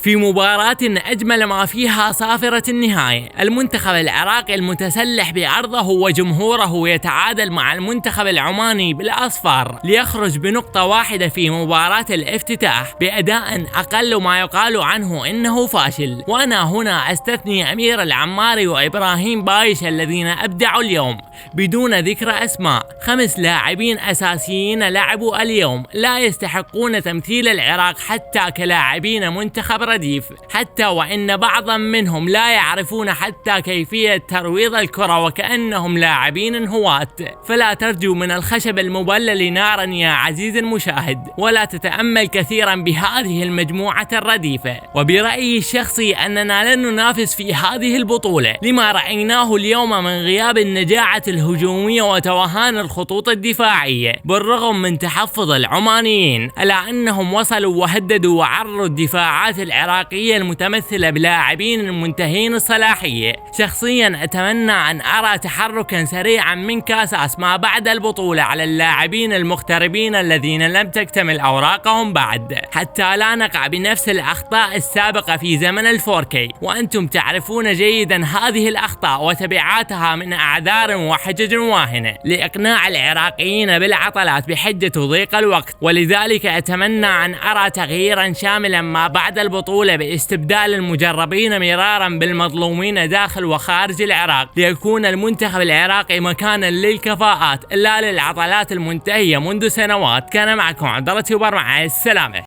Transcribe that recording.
في مباراة أجمل ما فيها صافرة النهاية. المنتخب العراقي المتسلح بأرضه وجمهوره يتعادل مع المنتخب العماني بالأصفار ليخرج بنقطة واحدة في مباراة الافتتاح بأداء أقل ما يقال عنه إنه فاشل. وأنا هنا أستثني أمير العماري وإبراهيم بايش الذين أبدعوا اليوم بدون ذكر أسماء. 5 لاعبين أساسيين لعبوا اليوم لا يستحقون تمثيل العراق حتى كلاعبين منتخب رديف، حتى وإن بعضا منهم لا يعرفون حتى كيفية ترويض الكرة وكأنهم لاعبين هواة. فلا ترجو من الخشب المبلل نارا يا عزيزي المشاهد، ولا تتأمل كثيرا بهذه المجموعة الرديفة. وبرأيي الشخصي أننا لن ننافس في هذه البطولة لما رأيناه اليوم من غياب النجاعة الهجومية وتوهان الخطوط الدفاعية، بالرغم من تحفظ العمانيين ألا أنهم وصلوا وهددوا وعروا الدفاعات العراقية المتمثلة بلاعبين منتهين الصلاحية. شخصيا أتمنى أن أرى تحركا سريعا من كاساس ما بعد البطولة على اللاعبين المغتربين الذين لم تكتمل أوراقهم بعد، حتى لا نقع بنفس الأخطاء السابقة في زمن الفوركي، وأنتم تعرفون جيدا هذه الأخطاء وتبعاتها من أعذار وحجج واهنة لإقناع العراقيين بالعطلات بحجة ضيق الوقت. ولذلك أتمنى أن أرى تغييرا شاملا ما بعد البطولة باستبدال المجربين مرارا بالمظلومين داخل وخارج العراق، ليكون المنتخب العراقي مكانا للكفاءات لا للعطلات المنتهية منذ سنوات. كان معكم عبد الله تيوبر، مع السلامة.